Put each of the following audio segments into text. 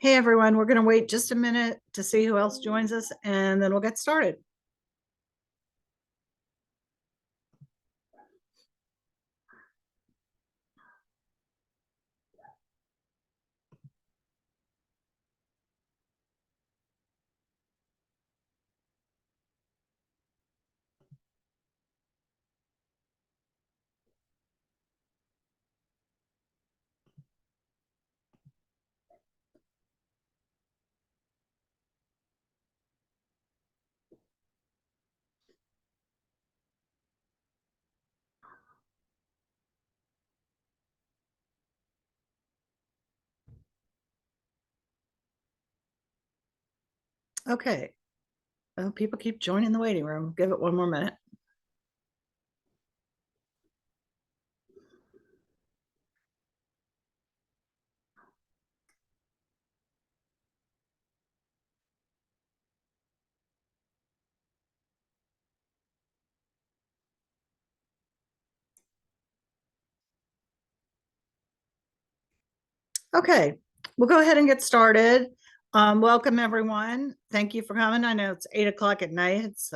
Hey everyone, we're going to wait just a minute to see who else joins us and then we'll get started. Okay. Oh, people keep joining the waiting room. Give it one more minute. Okay, we'll go ahead and get started. Welcome everyone. Thank you for coming. I know it's 8 o'clock at night. It's,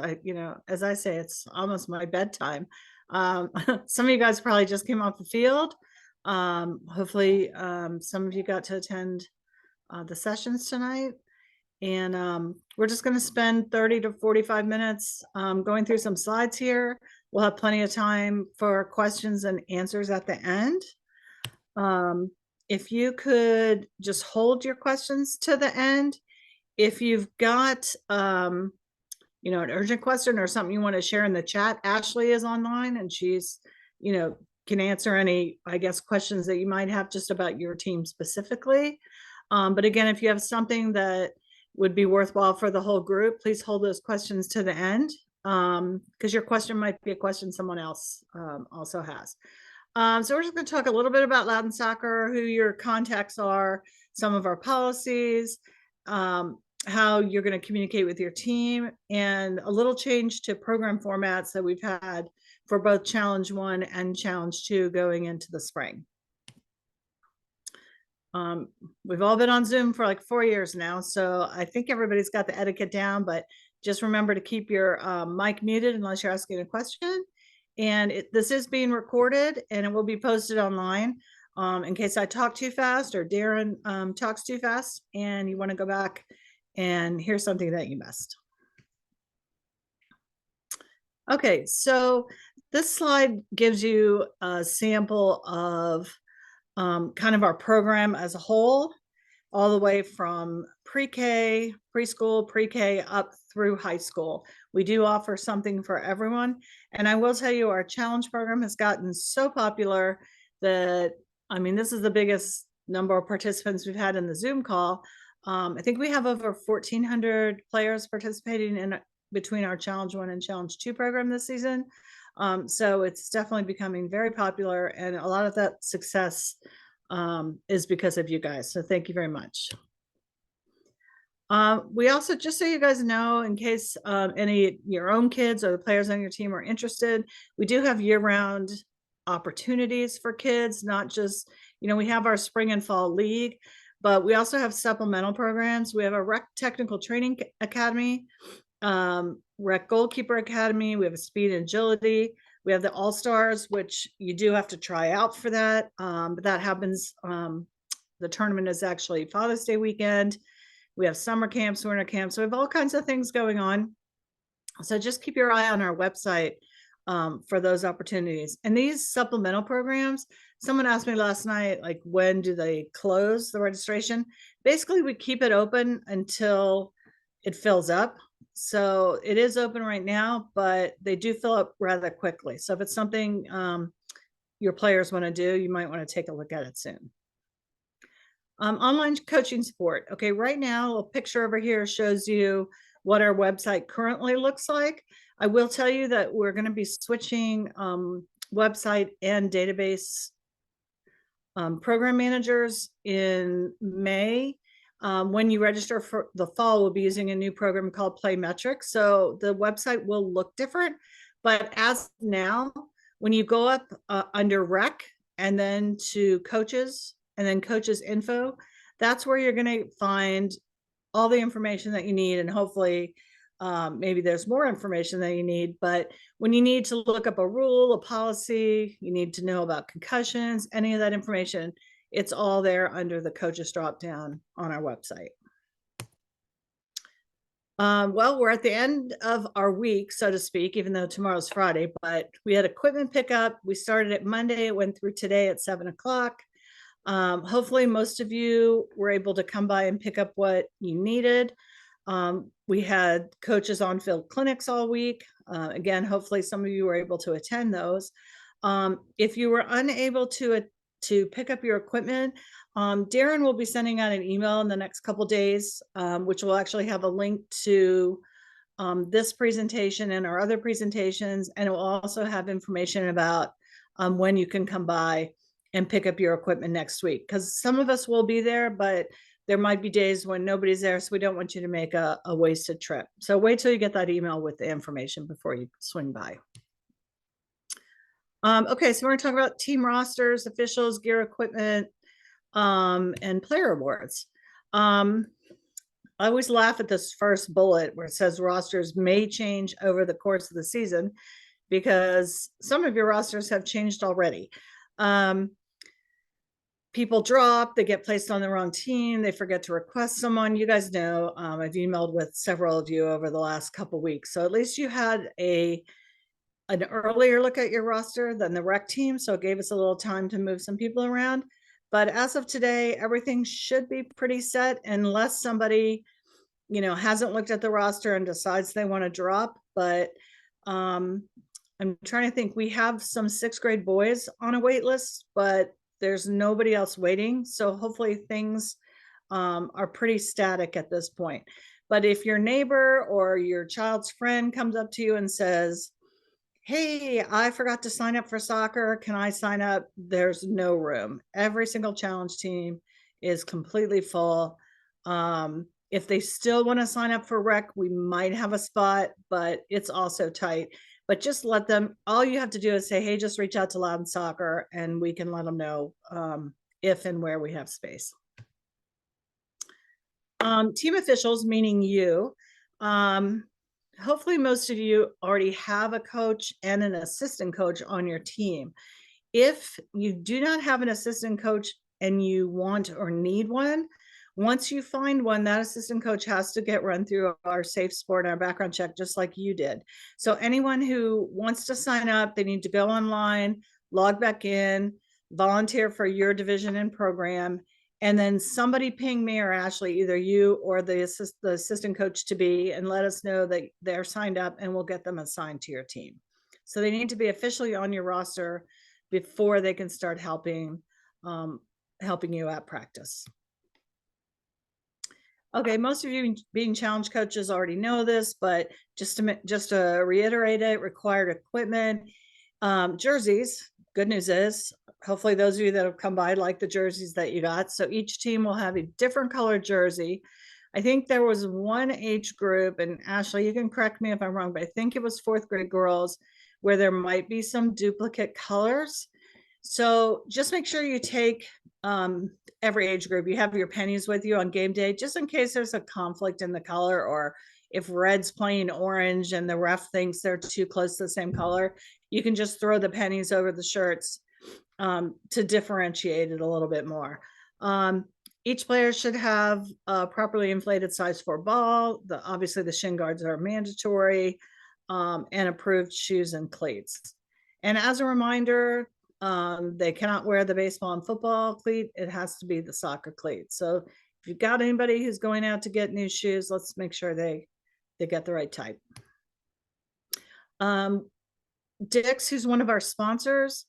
as I say, it's almost my bedtime. Some of you guys probably just came off the field. Hopefully, some of you got to attend the sessions tonight. And we're just going to spend 30 to 45 minutes going through some slides here. We'll have plenty of time for questions and answers at the end. If you could just hold your questions to the end. If you've got, an urgent question or something you want to share in the chat, Ashley is online and she's, can answer any, I guess, questions that you might have just about your team specifically. But again, if you have something that would be worthwhile for the whole group, please hold those questions to the end, because your question might be a question someone else also has. So we're just going to talk a little bit about Loudon Soccer, who your contacts are, some of our policies, how you're going to communicate with your team, and a little change to program formats that we've had for both Challenge 1 and Challenge 2 going into the spring. We've all been on Zoom for like 4 years now, so I think everybody's got the etiquette down, but just remember to keep your mic muted unless you're asking a question. And this is being recorded and it will be posted online in case I talk too fast or Darren talks too fast and you want to go back and hear something that you missed. Okay, so this slide gives you a sample of kind of our program as a whole, all the way from pre-K, preschool, pre-K up through high school. We do offer something for everyone. And I will tell you, our challenge program has gotten so popular that, I mean, this is the biggest number of participants we've had in the Zoom call. I think we have over 1,400 players participating in between our Challenge 1 and Challenge 2 program this season. So it's definitely becoming very popular, and a lot of that success is because of you guys. So thank you very much. We also, just so you guys know, in case any your own kids or the players on your team are interested, we do have year-round opportunities for kids, not just, we have our spring and fall league, but we also have supplemental programs. We have a rec technical training academy, rec goalkeeper academy. We have a speed and agility. We have the all-stars, which you do have to try out for that, but that happens. The tournament is actually Father's Day weekend. We have summer camps, winter camps. So we have all kinds of things going on. So just keep your eye on our website for those opportunities. And these supplemental programs, someone asked me last night, like, when do they close the registration? Basically, we keep it open until it fills up. So it is open right now, but they do fill up rather quickly. So if it's something your players want to do, you might want to take a look at it soon. Online coaching support. Okay, right now, a picture over here shows you what our website currently looks like. I will tell you that we're going to be switching website and database program managers in May. When you register for the fall, we'll be using a new program called Playmetrics. So the website will look different, but as now, when you go up under rec and then to coaches and then coaches info, That's where you're going to find all the information that you need, and hopefully maybe there's more information that you need. But when you need to look up a rule, a policy, you need to know about concussions, any of that information, it's all there under the coaches drop down on our website. Well, we're at the end of our week, so to speak, even though tomorrow's Friday, but we had equipment pickup. We started it Monday, it went through today at 7 o'clock. Hopefully most of you were able to come by and pick up what you needed. We had coaches on field clinics all week. Again, hopefully some of you were able to attend those. If you were unable to pick up your equipment, Darren will be sending out an email in the next couple days, which will actually have a link to this presentation and our other presentations, and it will also have information about when you can come by and pick up your equipment next week, because some of us will be there, but there might be days when nobody's there, so we don't want you to make a wasted trip. So wait till you get that email with the information before you swing by. Okay, so we're going to talk about team rosters, officials, gear, equipment, and player awards. I always laugh at this first bullet where it says rosters may change over the course of the season, because some of your rosters have changed already. People drop, they get placed on the wrong team, they forget to request someone. You guys know, I've emailed with several of you over the last couple of weeks. So at least you had an earlier look at your roster than the rec team. So it gave us a little time to move some people around. But as of today, everything should be pretty set, unless somebody, hasn't looked at the roster and decides they want to drop. But I'm trying to think, we have some 6th grade boys on a wait list, but there's nobody else waiting. So hopefully things are pretty static at this point. But if your neighbor or your child's friend comes up to you and says, hey, I forgot to sign up for soccer, can I sign up? There's no room. Every single challenge team is completely full. If they still want to sign up for rec, we might have a spot, but it's also tight. But just let them, all you have to do is say, hey, just reach out to Loudon Soccer, and we can let them know if and where we have space. Team officials, meaning you. Hopefully most of you already have a coach and an assistant coach on your team. If you do not have an assistant coach and you want or need one, once you find one, that assistant coach has to get run through our safe sport, our background check, just like you did. So anyone who wants to sign up, they need to go online, log back in, volunteer for your division and program, and then somebody ping me or Ashley, either you or the assistant coach to be, and let us know that they're signed up, and we'll get them assigned to your team. So they need to be officially on your roster before they can start helping you at practice. Okay, most of you being challenge coaches already know this, but just to reiterate it, required equipment, jerseys. Good news is, hopefully those of you that have come by like the jerseys that you got. So each team will have a different colored jersey. I think there was one age group, and Ashley, you can correct me if I'm wrong, but I think it was 4th grade girls, where there might be some duplicate colors. So just make sure you take every age group, you have your pennies with you on game day, just in case there's a conflict in the color, or if red's playing orange and the ref thinks they're too close to the same color, you can just throw the pennies over the shirts to differentiate it a little bit more. Each player should have a properly inflated size 4 ball. Obviously the shin guards are mandatory, and approved shoes and cleats. And as a reminder, they cannot wear the baseball and football cleat. It has to be the soccer cleat. So if you've got anybody who's going out to get new shoes, let's make sure they get the right type. Dick's, who's one of our sponsors,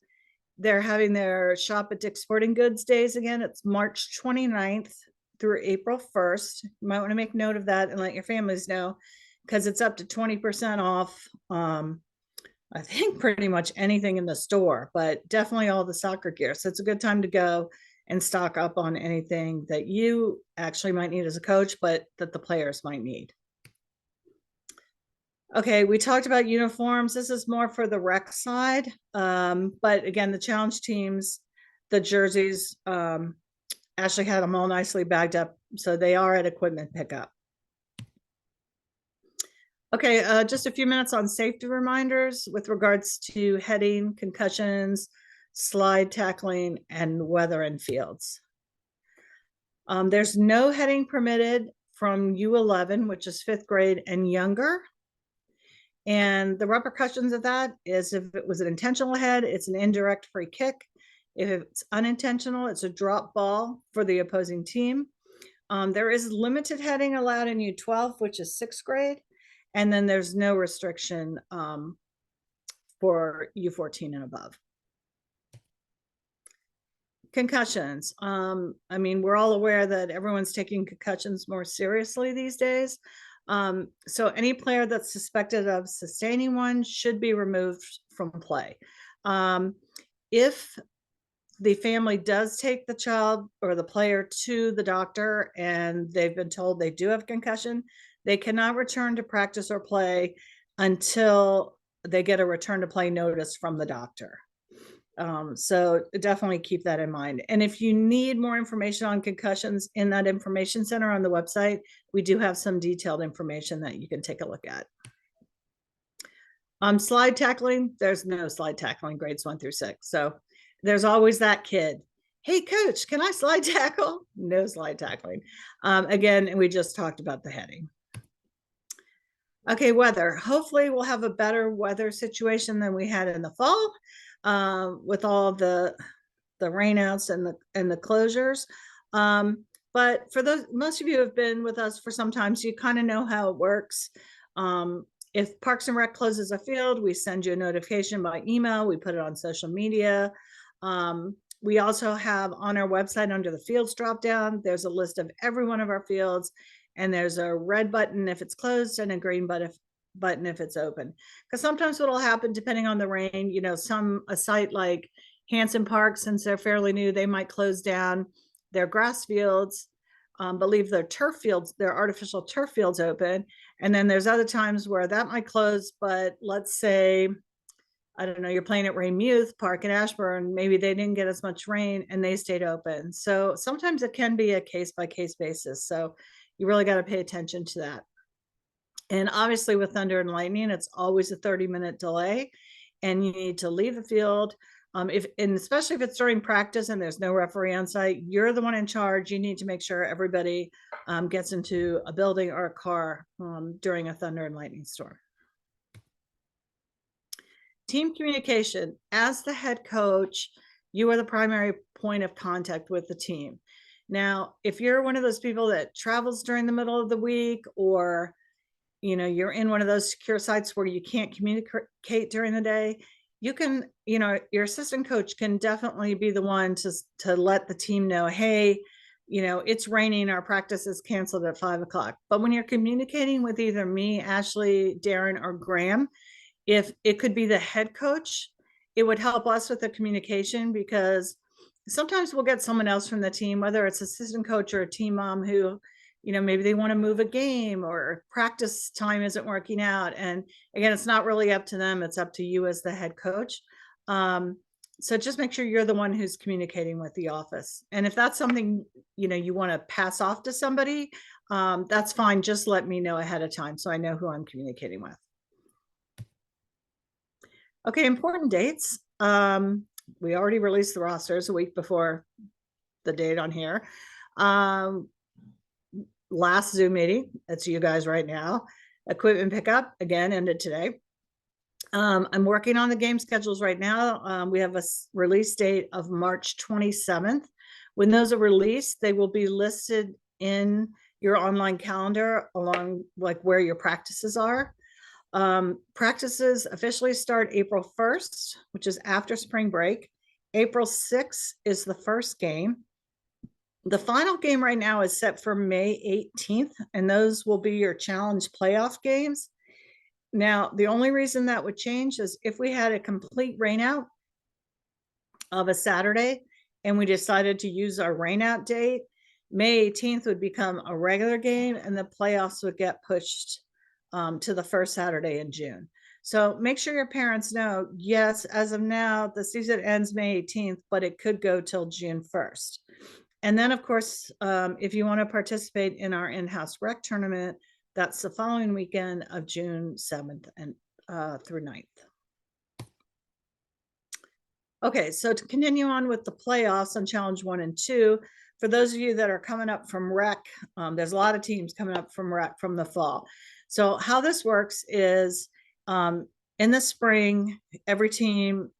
they're having their Shop at Dick's Sporting Goods days again. It's March 29th through April 1st. You might want to make note of that and let your families know, because it's up to 20% off. I think pretty much anything in the store, but definitely all the soccer gear. So it's a good time to go and stock up on anything that you actually might need as a coach, but that the players might need. Okay, we talked about uniforms. This is more for the rec side. But again, the challenge teams, the jerseys Ashley had them all nicely bagged up, so they are at equipment pickup. Okay, just a few minutes on safety reminders with regards to heading, concussions, slide tackling, and weather in fields. There's no heading permitted from U11, which is 5th grade and younger. And the repercussions of that is if it was an intentional head, it's an indirect free kick. If it's unintentional, it's a drop ball for the opposing team. There is limited heading allowed in U12, which is 6th grade. And then there's no restriction for U14 and above. Concussions. I mean, we're all aware that everyone's taking concussions more seriously these days. So any player that's suspected of sustaining one should be removed from play. If the family does take the child or the player to the doctor and they've been told they do have concussion, they cannot return to practice or play until they get a return to play notice from the doctor. So definitely keep that in mind. And if you need more information on concussions in that information center on the website, we do have some detailed information that you can take a look at. Slide tackling, there's no slide tackling grades 1 through 6. So there's always that kid. Hey coach, can I slide tackle? No slide tackling. Again, we just talked about the heading. Okay, weather. Hopefully we'll have a better weather situation than we had in the fall. With all the rainouts and the closures. But for those, most of you have been with us for some time, so you kind of know how it works. If Parks and Rec closes a field, we send you a notification by email. We put it on social media. We also have on our website under the fields drop down, there's a list of every one of our fields, and there's a red button if it's closed and a green button if it's open. Because sometimes what'll happen, depending on the rain, you know, a site like Hanson Park, since they're fairly new, they might close down their grass fields, but leave their turf fields, their artificial turf fields open. And then there's other times where that might close, but let's say, I don't know, you're playing at Rain Youth Park in Ashburn, maybe they didn't get as much rain and they stayed open. So sometimes it can be a case by case basis. So you really got to pay attention to that. And obviously with thunder and lightning, it's always a 30-minute delay and you need to leave the field. And especially if it's during practice and there's no referee on site, you're the one in charge. You need to make sure everybody gets into a building or a car during a thunder and lightning storm. Team communication. As the head coach, you are the primary point of contact with the team. Now, if you're one of those people that travels during the middle of the week, or you know, you're in one of those secure sites where you can't communicate during the day, you can, you know, your assistant coach can definitely be the one to let the team know, hey, you know, it's raining, our practice is canceled at 5 o'clock. But when you're communicating with either me, Ashley, Darren, or Graham, if it could be the head coach, it would help us with the communication, because sometimes we'll get someone else from the team, whether it's assistant coach or a team mom, who, you know, maybe they want to move a game or practice time isn't working out. And again, it's not really up to them. It's up to you as the head coach. So just make sure you're the one who's communicating with the office. And if that's something, you know, you want to pass off to somebody, that's fine. Just let me know ahead of time so I know who I'm communicating with. Okay, important dates. We already released the rosters a week before the date on here. Last Zoom meeting, that's you guys right now. Equipment pickup, again, ended today. I'm working on the game schedules right now. We have a release date of March 27th. When those are released, they will be listed in your online calendar along like where your practices are. Practices officially start April 1st, which is after spring break. April 6th is the first game. The final game right now is set for May 18th, and those will be your challenge playoff games. Now, the only reason that would change is if we had a complete rainout of a Saturday and we decided to use our rainout date, May 18th would become a regular game and the playoffs would get pushed to the first Saturday in June. So make sure your parents know, yes, as of now, the season ends May 18th, but it could go till June 1st. And then, of course, if you want to participate in our in-house rec tournament, that's the following weekend of June 7th and through 9th. Okay, so to continue on with the playoffs on Challenge 1 and 2, for those of you that are coming up from rec, there's a lot of teams coming up from rec from the fall. So how this works is in the spring, every team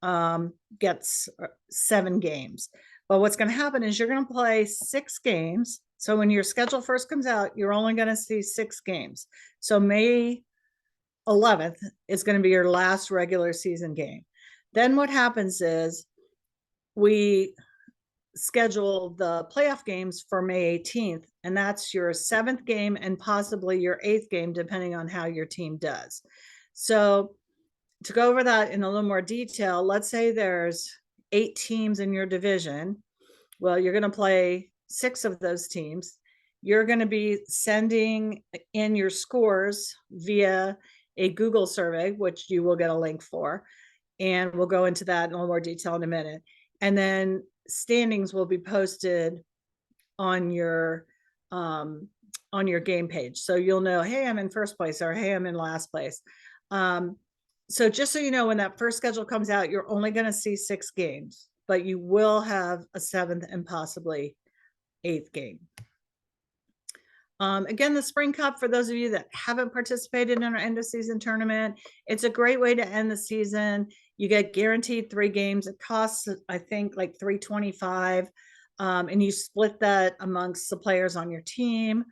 gets 7 games. But what's going to happen is you're going to play 6 games. So when your schedule first comes out, you're only going to see 6 games. So May 11th is going to be your last regular season game. Then what happens is we schedule the playoff games for May 18th, and that's your 7th game and possibly your 8th game, depending on how your team does. So to go over that in a little more detail, let's say there's 8 teams in your division. Well, you're going to play 6 of those teams. You're going to be sending in your scores via a Google survey, which you will get a link for. And we'll go into that in a little more detail in a minute. And then standings will be posted on your game page. So you'll know, hey, I'm in first place, or hey, I'm in last place. So just so you know, when that first schedule comes out, you're only going to see 6 games, but you will have a 7th and possibly 8th game. Again, the Spring Cup, for those of you that haven't participated in our end of season tournament, it's a great way to end the season. You get guaranteed 3 games. It costs, I think, like $325, and you split that amongst the players on your team.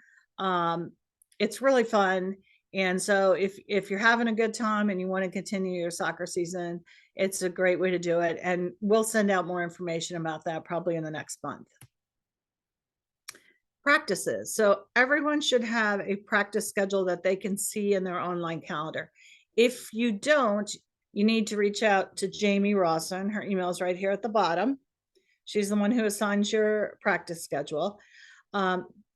It's really fun. And so if you're having a good time and you want to continue your soccer season, it's a great way to do it. And we'll send out more information about that probably in the next month. Practices. So everyone should have a practice schedule that they can see in their online calendar. If you don't, you need to reach out to Jamie Rawson. Her email is right here at the bottom. She's the one who assigns your practice schedule.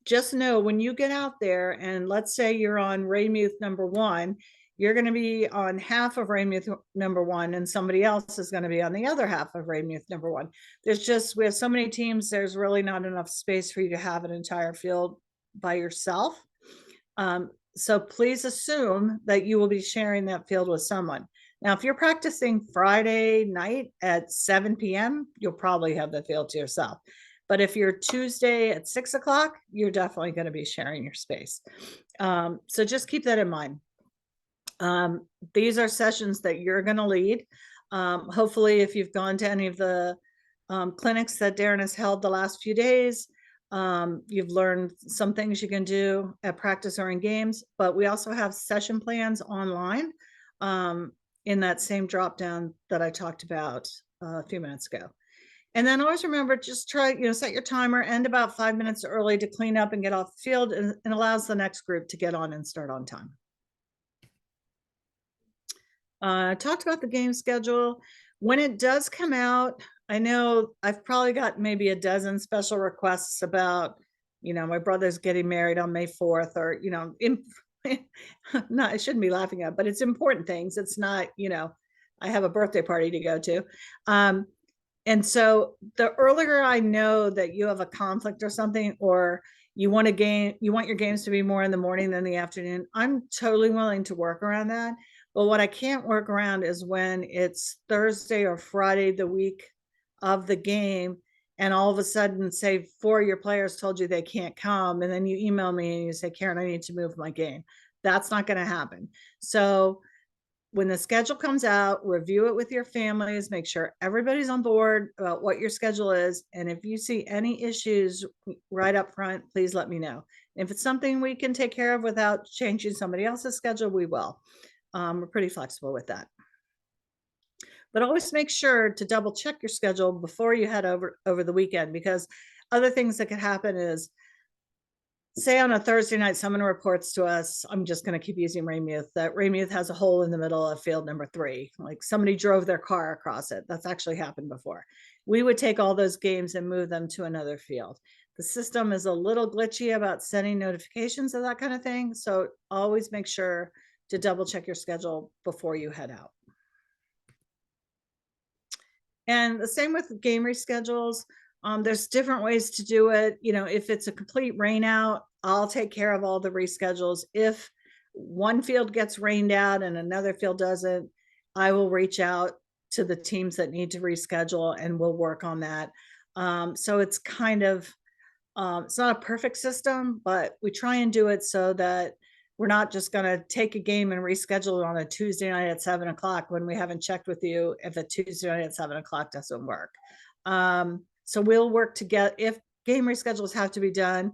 Just know when you get out there, and let's say you're on Raymuth number 1, you're going to be on half of Raymuth number 1, and somebody else is going to be on the other half of Raymuth number 1. We have so many teams, there's really not enough space for you to have an entire field by yourself. So please assume that you will be sharing that field with someone. Now, if you're practicing Friday night at 7 p.m., you'll probably have the field to yourself. But if you're Tuesday at 6 o'clock, you're definitely going to be sharing your space. So just keep that in mind. These are sessions that you're going to lead. Hopefully, if you've gone to any of the clinics that Darren has held the last few days, you've learned some things you can do at practice or in games, but we also have session plans online in that same drop down that I talked about a few minutes ago. And then always remember, just try, set your timer, end about 5 minutes early to clean up and get off the field, and allows the next group to get on and start on time. I talked about the game schedule. When it does come out, I know I've probably got maybe a dozen special requests about, my brother's getting married on May 4th, or, I shouldn't be laughing at, but it's important things. It's not, I have a birthday party to go to. And so the earlier I know that you have a conflict or something, or you want your games to be more in the morning than the afternoon, I'm totally willing to work around that. But what I can't work around is when it's Thursday or Friday, the week of the game, and all of a sudden, say 4 of your players told you they can't come, and then you email me and you say, Karen, I need to move my game. That's not going to happen. So when the schedule comes out, review it with your families, make sure everybody's on board about what your schedule is. And if you see any issues right up front, please let me know. If it's something we can take care of without changing somebody else's schedule, we will. We're pretty flexible with that. But always make sure to double check your schedule before you head over the weekend, because other things that could happen is, say on a Thursday night, someone reports to us, I'm just going to keep using Raymuth, that Raymuth has a hole in the middle of field number 3. Like somebody drove their car across it. That's actually happened before. We would take all those games and move them to another field. The system is a little glitchy about sending notifications of that kind of thing. So always make sure to double check your schedule before you head out. And the same with game reschedules. There's different ways to do it. If it's a complete rain out, I'll take care of all the reschedules. If one field gets rained out and another field doesn't, I will reach out to the teams that need to reschedule and we'll work on that. So it's kind of, it's not a perfect system, but we try and do it so that we're not just going to take a game and reschedule it on a Tuesday night at 7 o'clock when we haven't checked with you if a Tuesday night at 7 o'clock doesn't work. So we'll work together. If game reschedules have to be done,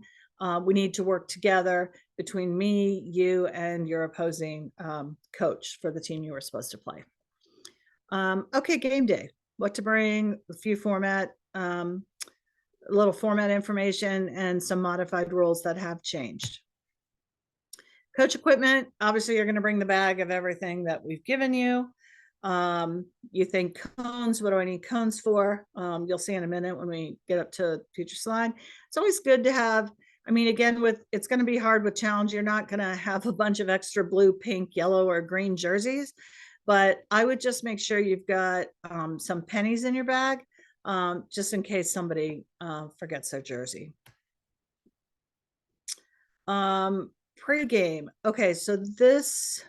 we need to work together between me, you, and your opposing coach for the team you were supposed to play. Okay, game day. What to bring, a few format, a little format information, and some modified rules that have changed. Coach equipment, obviously you're going to bring the bag of everything that we've given you. You think cones, what do I need cones for? You'll see in a minute when we get up to future slide. It's always good to have, again, it's going to be hard with challenge. You're not going to have a bunch of extra blue, pink, yellow, or green jerseys, but I would just make sure you've got some pennies in your bag, just in case somebody forgets their jersey. Pre-game. Okay, so this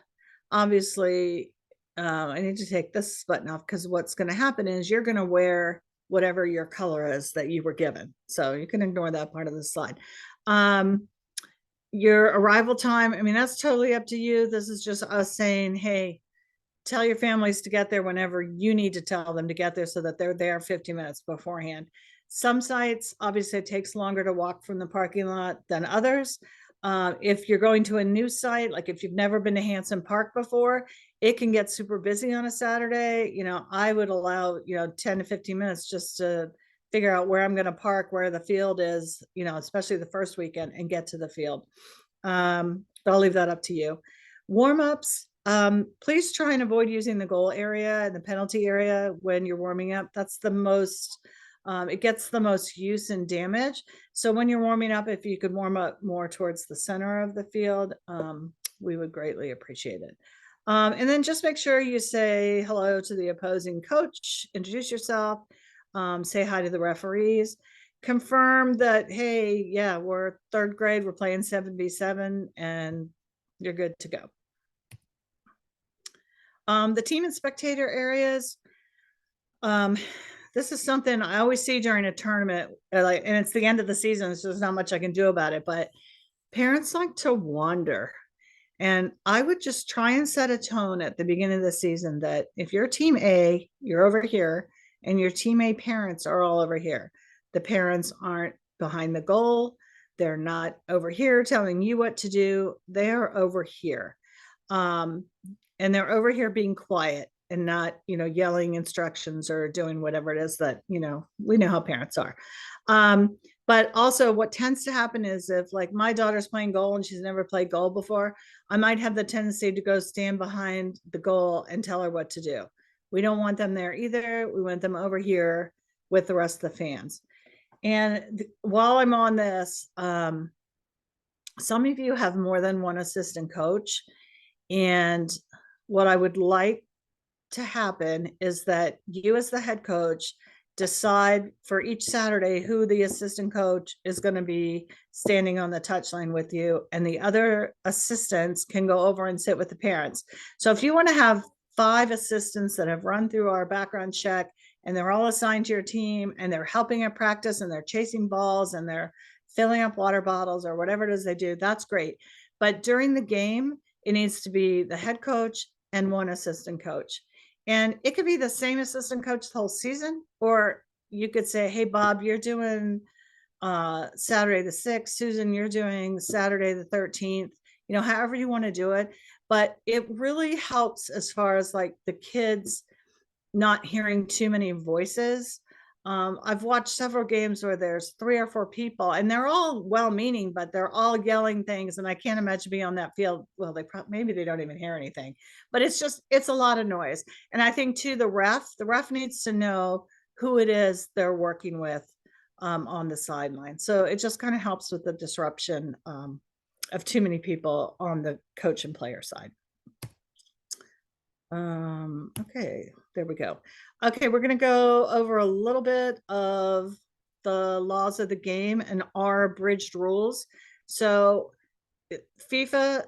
obviously, I need to take this button off because what's going to happen is you're going to wear whatever your color is that you were given. So you can ignore that part of the slide. Your arrival time, that's totally up to you. This is just us saying, hey, tell your families to get there whenever you need to tell them to get there so that they're there 50 minutes beforehand. Some sites, obviously, it takes longer to walk from the parking lot than others. If you're going to a new site, like if you've never been to Hanson Park before, it can get super busy on a Saturday. I would allow, 10 to 15 minutes just to figure out where I'm going to park, where the field is, especially the first weekend, and get to the field. But I'll leave that up to you. Warm-ups, please try and avoid using the goal area and the penalty area when you're warming up. That's the most, it gets the most use and damage. So when you're warming up, if you could warm up more towards the center of the field, we would greatly appreciate it. And then just make sure you say hello to the opposing coach, introduce yourself, say hi to the referees, confirm that, hey, yeah, we're third grade, we're playing 7v7, and you're good to go. The team and spectator areas, this is something I always see during a tournament, and it's the end of the season, so there's not much I can do about it, but parents like to wander. And I would just try and set a tone at the beginning of the season that if you're team A, you're over here, and your team A parents are all over here. The parents aren't behind the goal. They're not over here telling you what to do. They're over here. And they're over here being quiet and not, yelling instructions or doing whatever it is that, we know how parents are. But also what tends to happen is if like my daughter's playing goal and she's never played goal before, I might have the tendency to go stand behind the goal and tell her what to do. We don't want them there either. We want them over here with the rest of the fans. And while I'm on this, some of you have more than one assistant coach. And what I would like to happen is that you as the head coach decide for each Saturday who the assistant coach is going to be standing on the touchline with you, and the other assistants can go over and sit with the parents. So if you want to have 5 assistants that have run through our background check and they're all assigned to your team and they're helping at practice and they're chasing balls and they're filling up water bottles or whatever it is they do, that's great. But during the game, it needs to be the head coach and one assistant coach. And it could be the same assistant coach the whole season, or you could say, hey, Bob, you're doing Saturday the 6th. Susan, you're doing Saturday the 13th, however you want to do it. But it really helps as far as like the kids not hearing too many voices. I've watched several games where there's 3 or 4 people and they're all well-meaning, but they're all yelling things. And I can't imagine being on that field. Well, maybe they don't even hear anything, but it's a lot of noise. And I think too, the ref needs to know who it is they're working with on the sideline. So it just kind of helps with the disruption of too many people on the coach and player side. Okay, there we go. Okay, we're going to go over a little bit of the laws of the game and our abridged rules. So FIFA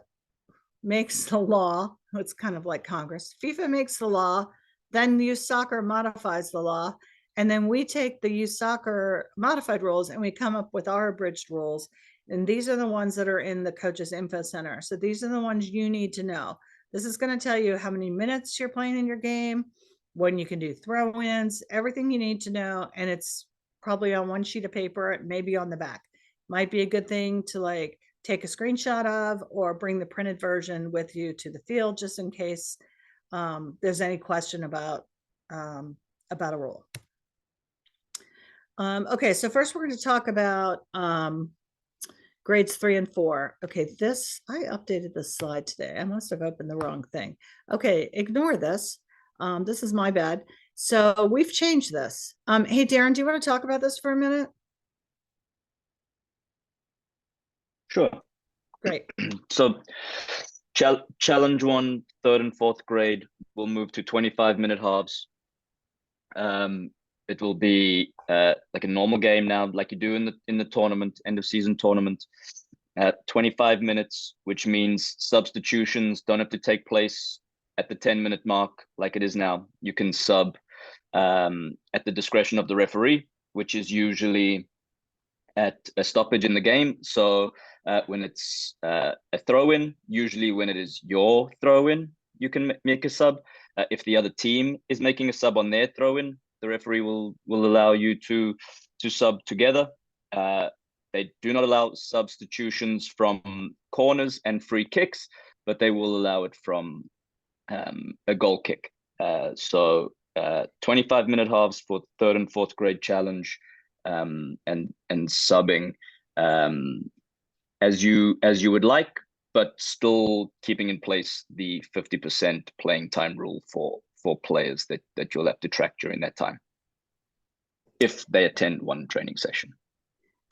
makes the law. It's kind of like Congress. FIFA makes the law, then youth soccer modifies the law, and then we take the youth soccer modified rules and we come up with our abridged rules. And these are the ones that are in the coaches info center. So these are the ones you need to know. This is going to tell you how many minutes you're playing in your game, when you can do throw-ins, everything you need to know. And it's probably on one sheet of paper, it may be on the back. Might be a good thing to like take a screenshot of or bring the printed version with you to the field just in case there's any question about a rule. Okay, so first we're going to talk about grades 3 and 4. Okay, this, I updated this slide today. I must have opened the wrong thing. Okay, ignore this. This is my bad. So we've changed this. Hey, Darren, do you want to talk about this for a minute? Sure. Great. So challenge 1, 3rd and 4th grade will move to 25-minute halves. It will be like a normal game now, like you do in the tournament, end of season tournament. 25 minutes, which means substitutions don't have to take place at the 10-minute mark like it is now. You can sub at the discretion of the referee, which is usually at a stoppage in the game. So when it's a throw-in, usually when it is your throw-in, you can make a sub. If the other team is making a sub on their throw-in, the referee will allow you to sub together. They do not allow substitutions from corners and free kicks, but they will allow it from a goal kick. So 25-minute halves for 3rd and 4th grade challenge, and subbing as you would like, but still keeping in place the 50% playing time rule for players that you'll have to track during that time if they attend one training session.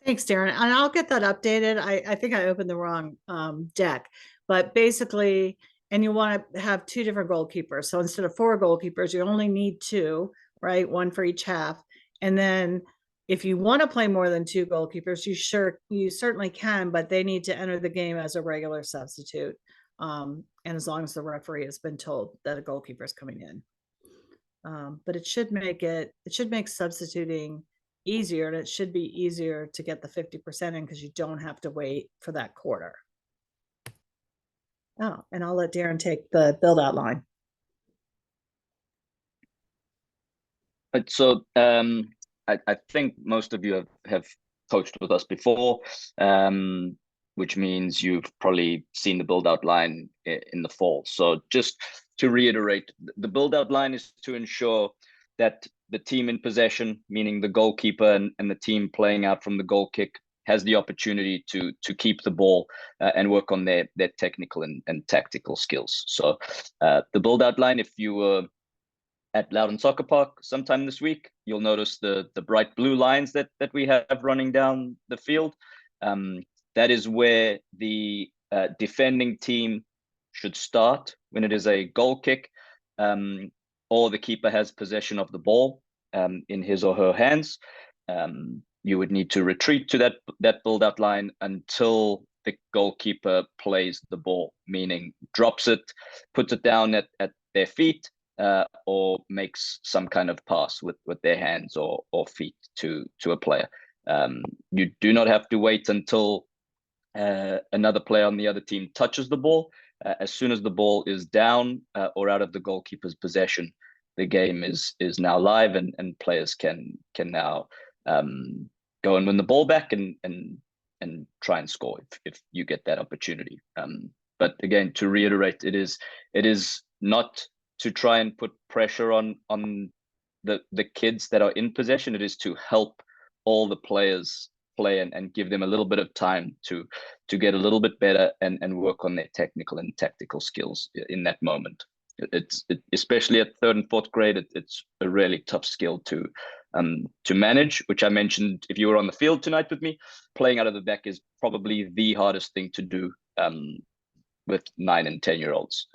Thanks, Darren. And I'll get that updated. I think I opened the wrong deck, but basically, and you want to have 2 different goalkeepers. So instead of 4 goalkeepers, you only need 2, right? 1 for each half. And then if you want to play more than 2 goalkeepers, you certainly can, but they need to enter the game as a regular substitute. And as long as the referee has been told that a goalkeeper is coming in. But it should make substituting easier, and it should be easier to get the 50% in because you don't have to wait for that quarter. Oh, and I'll let Darren take the build out line. So I think most of you have coached with us before, which means you've probably seen the build out line in the fall. So just to reiterate, the build out line is to ensure that the team in possession, meaning the goalkeeper and the team playing out from the goal kick, has the opportunity to keep the ball and work on their technical and tactical skills. So the build out line, if you were at Loudon Soccer Park sometime this week, you'll notice the bright blue lines that we have running down the field. That is where the defending team should start when it is a goal kick, or the keeper has possession of the ball in his or her hands. You would need to retreat to that build-out line until the goalkeeper plays the ball, meaning drops it, puts it down at their feet, or makes some kind of pass with their hands or feet to a player. You do not have to wait until another player on the other team touches the ball. As soon as the ball is down or out of the goalkeeper's possession, the game is now live, and players can now go and win the ball back and try and score if you get that opportunity. But again, to reiterate, it is not to try and put pressure on the kids that are in possession. It is to help all the players play and give them a little bit of time to get a little bit better and work on their technical and tactical skills in that moment. It's especially at 3rd and 4th grade, it's a really tough skill to manage, which I mentioned. If you were on the field tonight with me, playing out of the back is probably the hardest thing to do with 9 and 10-year-olds,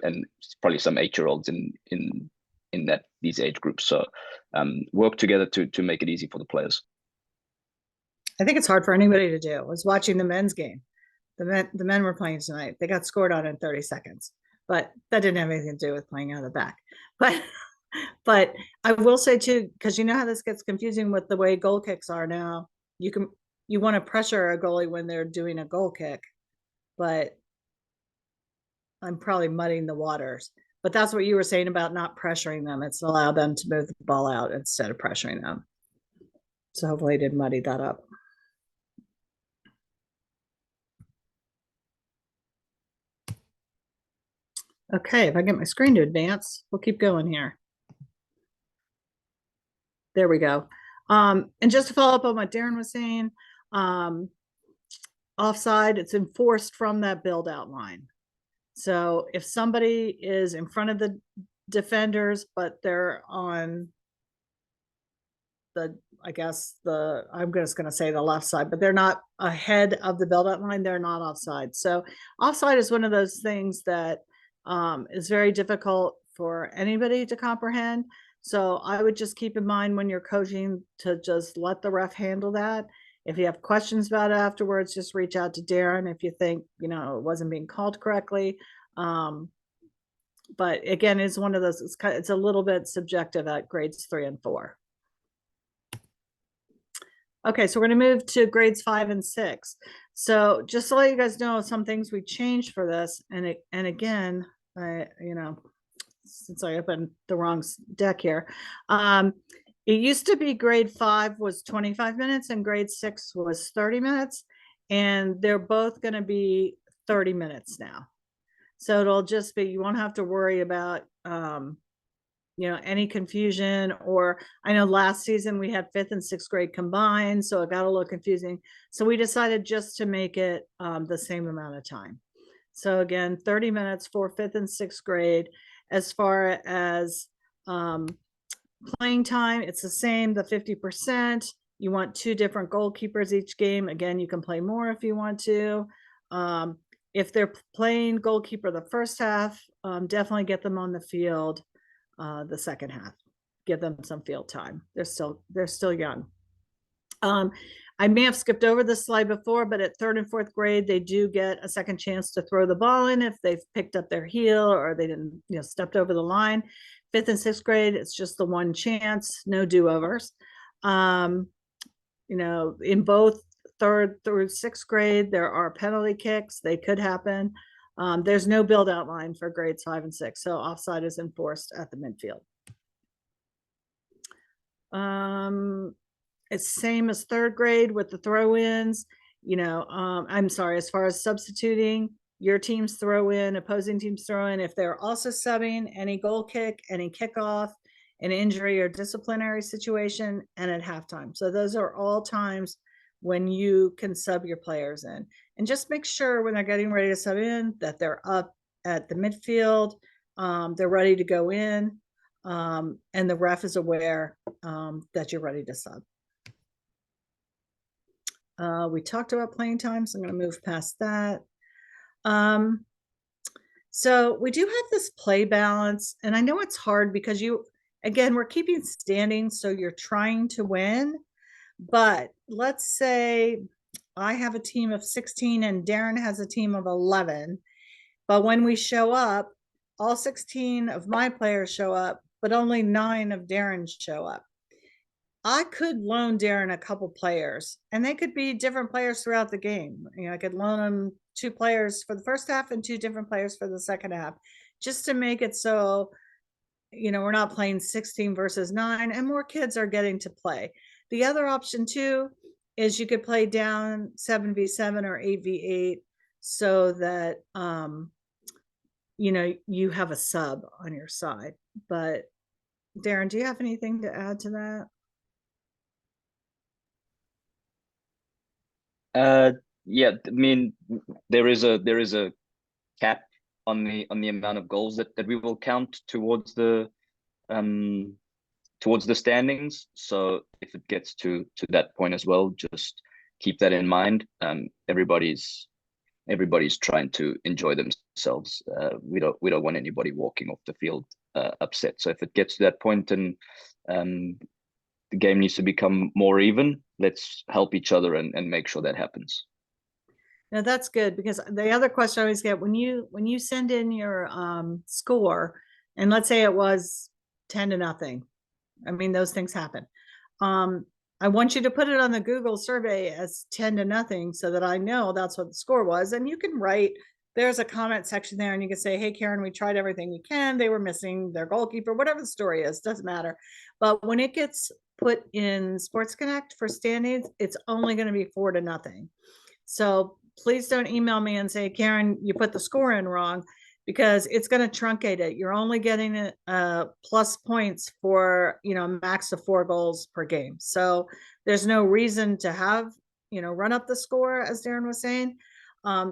and probably some 8-year-olds in these age groups. So work together to make it easy for the players. I think it's hard for anybody to do. I was watching the men's game. The men were playing tonight. They got scored on in 30 seconds, but that didn't have anything to do with playing out of the back. But but I will say too, because you know how this gets confusing with the way goal kicks are now. You want to pressure a goalie when they're doing a goal kick, but I'm probably muddying the waters. But that's what you were saying about not pressuring them. It's allow them to move the ball out instead of pressuring them. So hopefully I didn't muddy that up. Okay, if I get my screen to advance, we'll keep going here. There we go. And just to follow up on what Darren was saying, offside, it's enforced from that build out line. So if somebody is in front of the defenders, but they're on the, I guess I'm just going to say the left side, but they're not ahead of the build out line, they're not offside. So offside is one of those things that is very difficult for anybody to comprehend. So I would just keep in mind when you're coaching to just let the ref handle that. If you have questions about it afterwards, just reach out to Darren if you think, it wasn't being called correctly. But again, it's one of those, it's a little bit subjective at grades 3 and 4. Okay, so we're going to move to grades 5 and 6. So just to let you guys know some things we changed for this, and again, since I opened the wrong deck here, it used to be grade 5 was 25 minutes and grade 6 was 30 minutes, and they're both going to be 30 minutes now. So it'll just be, you won't have to worry about any confusion. Or I know last season we had 5th and 6th grade combined, so it got a little confusing. So we decided just to make it the same amount of time. So again, 30 minutes for 5th and 6th grade. As far as playing time, it's the same, the 50%. You want 2 different goalkeepers each game. Again, you can play more if you want to. If they're playing goalkeeper the first half, definitely get them on the field the second half. Give them some field time. They're still young. I may have skipped over this slide before, but at 3rd and 4th grade, they do get a second chance to throw the ball in if they've picked up their heel or they didn't, stepped over the line. 5th and 6th grade, it's just the one chance, no do-overs. In both 3rd through 6th grade, there are penalty kicks. They could happen. There's no build out line for grades 5 and 6, so offside is enforced at the midfield. It's same as 3rd grade with the throw-ins. I'm sorry, as far as substituting, your teams throw in, opposing teams throw in. If they're also subbing, any goal kick, any kickoff, an injury or disciplinary situation, and at halftime. So those are all times when you can sub your players in. And just make sure when they're getting ready to sub in that they're up at the midfield, they're ready to go in, and the ref is aware that you're ready to sub. We talked about playing time, so I'm going to move past that. So we do have this play balance, and I know it's hard because we're keeping standings, so you're trying to win. But let's say I have a team of 16 and Darren has a team of 11. But when we show up, all 16 of my players show up, but only 9 of Darren's show up. I could loan Darren a couple players, and they could be different players throughout the game. I could loan him 2 players for the first half and 2 different players for the second half, just to make it so, we're not playing 16 versus 9 and more kids are getting to play. The other option too is you could play down 7v7 or 8v8 so that, you have a sub on your side. But Darren, do you have anything to add to that? Yeah, I mean, there is a cap on the amount of goals that we will count towards the standings. So if it gets to that point as well, just keep that in mind. Everybody's trying to enjoy themselves. We don't want anybody walking off the field upset. So if it gets to that point and the game needs to become more even, let's help each other and make sure that happens. Now that's good, because the other question I always get, when you send in your score, and let's say it was 10-0, I mean, those things happen. I want you to put it on the Google survey as 10-0 so that I know that's what the score was. And you can write, there's a comment section there, and you can say, hey, Karen, we tried everything we can. They were missing their goalkeeper, whatever the story is, doesn't matter. But when it gets put in Sports Connect for standings, it's only going to be 4-0. So please don't email me and say, Karen, you put the score in wrong, because it's going to truncate it. You're only getting plus points for, a max of 4 goals per game. So there's no reason to have, run up the score, as Darren was saying.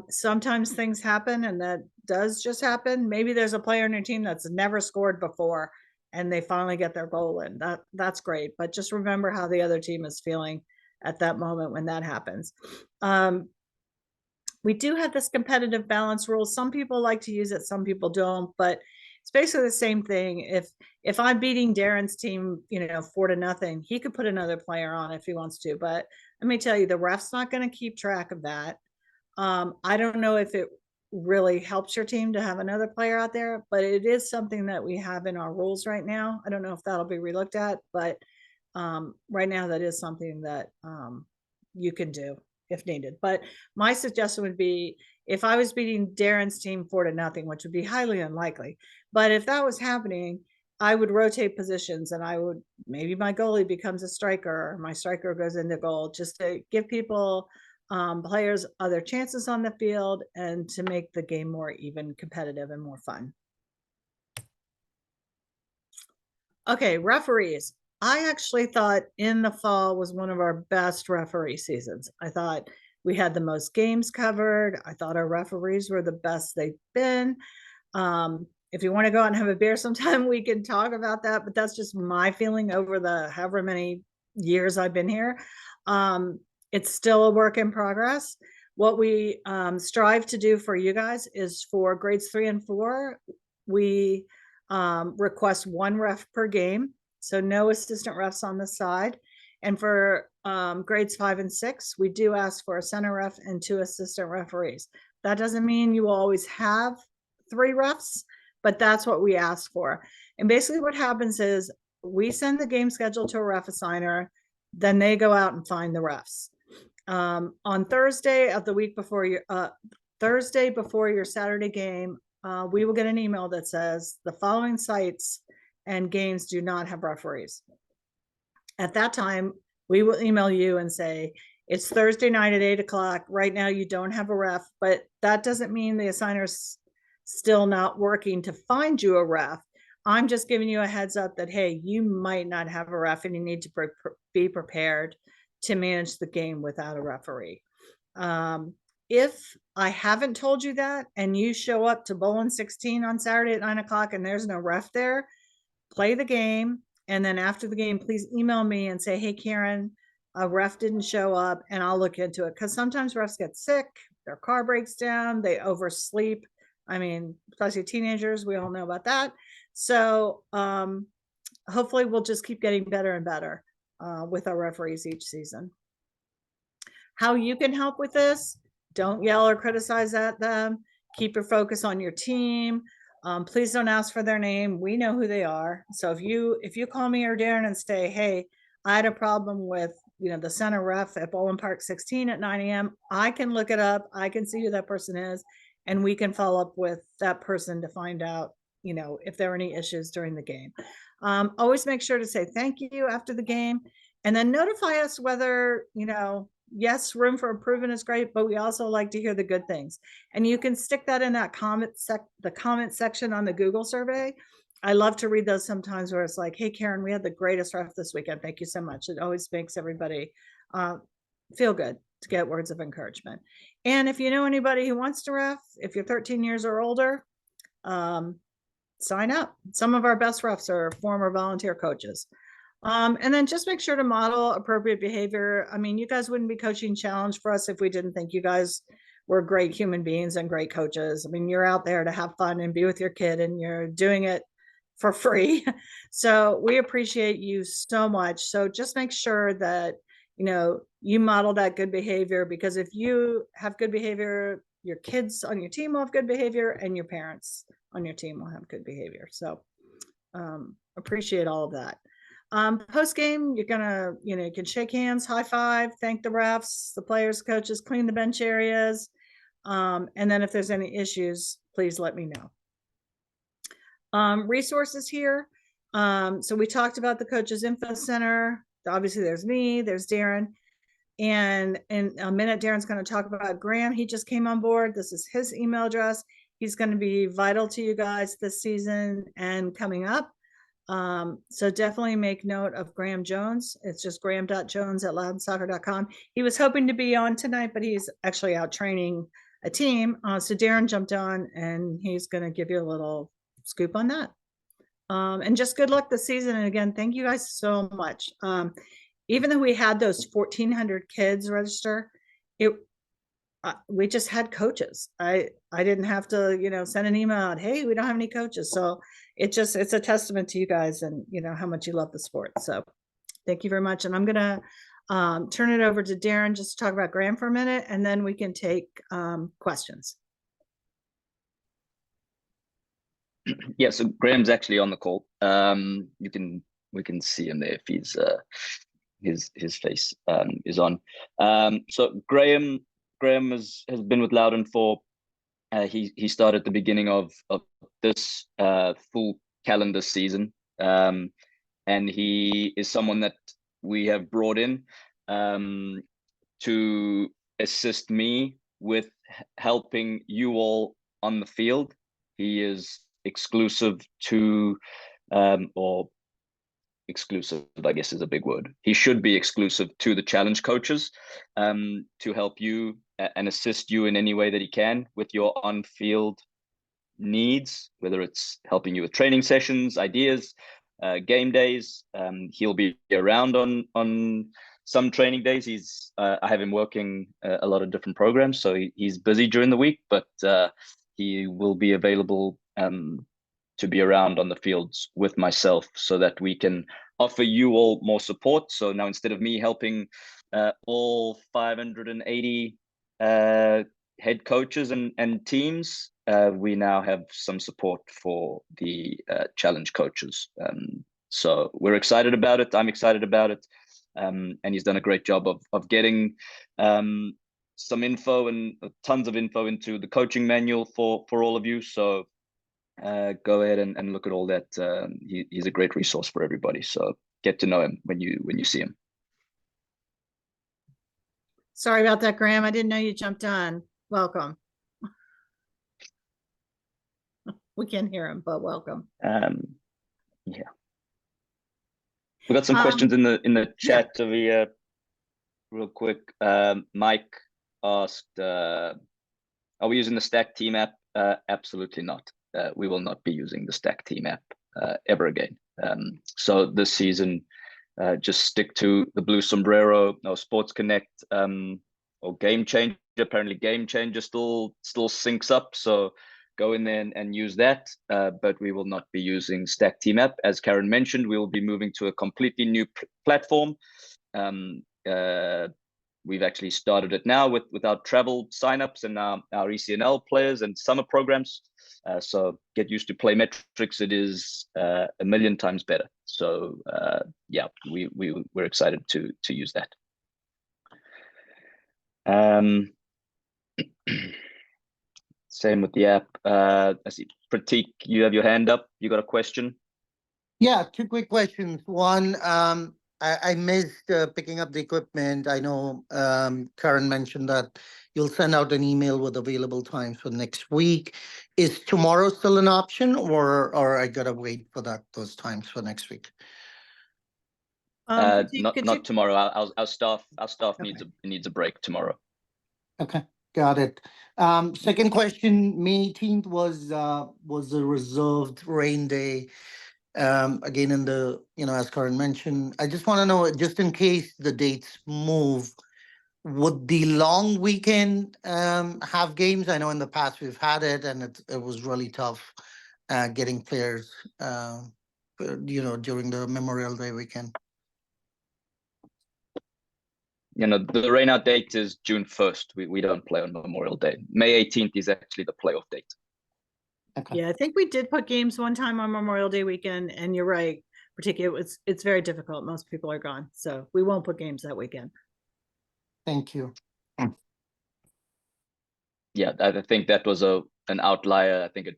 Sometimes things happen, and that does just happen. Maybe there's a player in your team that's never scored before, and they finally get their goal in. That's great. But just remember how the other team is feeling at that moment when that happens. We do have this competitive balance rule. Some people like to use it, some people don't, but it's basically the same thing. If I'm beating Darren's team, 4-0, he could put another player on if he wants to. But let me tell you, the ref's not going to keep track of that. I don't know if it really helps your team to have another player out there, but it is something that we have in our rules right now. I don't know if that'll be relooked at, but right now that is something that you can do if needed. But my suggestion would be, if I was beating Darren's team 4-0, which would be highly unlikely, but if that was happening, I would rotate positions, and maybe my goalie becomes a striker, or my striker goes into goal, just to give people, players, other chances on the field, and to make the game more even, competitive, and more fun. Okay, referees. I actually thought in the fall was one of our best referee seasons. I thought we had the most games covered. I thought our referees were the best they've been. If you want to go out and have a beer sometime, we can talk about that, but that's just my feeling over the however many years I've been here. It's still a work in progress. What we strive to do for you guys is, for grades 3 and 4, we request 1 ref per game, so no assistant refs on the side. And for grades 5 and 6, we do ask for a center ref and 2 assistant referees. That doesn't mean you will always have 3 refs, but that's what we ask for. And basically what happens is, we send the game schedule to a ref assigner, then they go out and find the refs. On Thursday of the week before your Thursday before your Saturday game, we will get an email that says the following sites and games do not have referees. At that time, we will email you and say, it's Thursday night at 8 o'clock. Right now, you don't have a ref, but that doesn't mean the assigner's still not working to find you a ref. I'm just giving you a heads up that, hey, you might not have a ref, and you need to be prepared to manage the game without a referee. If I haven't told you that, and you show up to Bowling 16 on Saturday at 9 o'clock and there's no ref there, play the game. And then after the game, please email me and say, hey, Karen, a ref didn't show up, and I'll look into it. Because sometimes refs get sick, their car breaks down, they oversleep. I mean, especially teenagers, we all know about that. So hopefully we'll just keep getting better and better with our referees each season. How you can help with this: don't yell or criticize at them. Keep your focus on your team. Please don't ask for their name. We know who they are. So if you call me or Darren and say, hey, I had a problem with the center ref at Bowling Park 16 at 9 a.m., I can look it up. I can see who that person is, and we can follow up with that person to find out if there are any issues during the game. Always make sure to say thank you after the game, and then notify us whether yes, room for improvement is great, but we also like to hear the good things. And you can stick that in that comment section on the Google survey. I love to read those sometimes, where it's like, hey, Karen, we had the greatest ref this weekend. Thank you so much. It always makes everybody feel good to get words of encouragement. And if you know anybody who wants to ref, if you're 13 years or older, sign up. Some of our best refs are former volunteer coaches. And then just make sure to model appropriate behavior. I mean, you guys wouldn't be coaching challenge for us if we didn't think you guys were great human beings and great coaches. I mean, you're out there to have fun and be with your kid, and you're doing it for free. So we appreciate you so much. So just make sure that you model that good behavior, because if you have good behavior, your kids on your team will have good behavior, and your parents on your team will have good behavior. So appreciate all of that. Post game, you're gonna, you can shake hands, high five, thank the refs, the players, coaches, clean the bench areas. And then if there's any issues, please let me know. Resources here. So we talked about the coaches info center. Obviously there's me, there's Darren, and in a minute Darren's going to talk about Graham. He just came on board. This is his email address. He's going to be vital to you guys this season and coming up. So definitely make note of Graham Jones. It's just graham.jones@loudsoccer.com. He was hoping to be on tonight, but he's actually out training a team. So Darren jumped on, and he's going to give you a little scoop on that. And just good luck this season. And again, thank you guys so much. Even though we had those 1,400 kids register, we just had coaches. I didn't have to, send an email out, hey, we don't have any coaches. So it's a testament to you guys and, how much you love the sport. So thank you very much. And I'm going to turn it over to Darren just to talk about Graham for a minute, and then we can take questions. Yeah, so Graham's actually on the call. We can see him there if he's his face is on. So Graham has been with Loudon for he started at the beginning of this full calendar season, and he is someone that we have brought in to assist me with helping you all on the field. He is exclusive to or exclusive, I guess, is a big word. He should be exclusive to the challenge coaches to help you and assist you in any way that he can with your on-field needs, whether it's helping you with training sessions, ideas, game days. He'll be around on some training days. I have him working a lot of different programs, so he's busy during the week, but he will be available to be around on the fields with myself so that we can offer you all more support. So now, instead of me helping all 580 head coaches and teams, we now have some support for the challenge coaches. So we're excited about it. I'm excited about it. And he's done a great job of getting some info and tons of info into the coaching manual for all of you. So go ahead and look at all that. He's a great resource for everybody. So get to know him when you see him. Sorry about that, Graham. I didn't know you jumped on. Welcome. We can't hear him, but welcome. Yeah. We got some questions in the chat over here, real quick. Mike asked, "Are we using the Stack Team app?" Absolutely not. We will not be using the Stack Team app ever again. So this season, just stick to the Blue Sombrero or Sports Connect or Game Changer. Apparently, Game Changer still syncs up. So go in there and use that. But we will not be using Stack Team app. As Karen mentioned, we will be moving to a completely new platform. We've actually started it now with our travel signups and our ECNL players and summer programs. So get used to Playmetrics. It is a million times better. So yeah, we're excited to use that. Same with the app. I see Pratik, you have your hand up. You got a question? Yeah, two quick questions. One, I missed picking up the equipment. I know Karen mentioned that you'll send out an email with available times for next week. Is tomorrow still an option, or I gotta wait for those times for next week? Not tomorrow. Our staff Okay. needs a break tomorrow. Okay, got it. Second question, May 18th was a reserved rain day. Again, in the, as Karen mentioned, I just want to know, just in case the dates move, would the long weekend have games? I know in the past we've had it, and it was really tough getting players, during the Memorial Day weekend. the rain out date is June 1st. We don't play on Memorial Day. May 18th is actually the playoff date. Okay. Yeah, I think we did put games one time on Memorial Day weekend, and you're right. Particularly, it's very difficult. Most people are gone, so we won't put games that weekend. Thank you. Yeah, I think that was an outlier. I think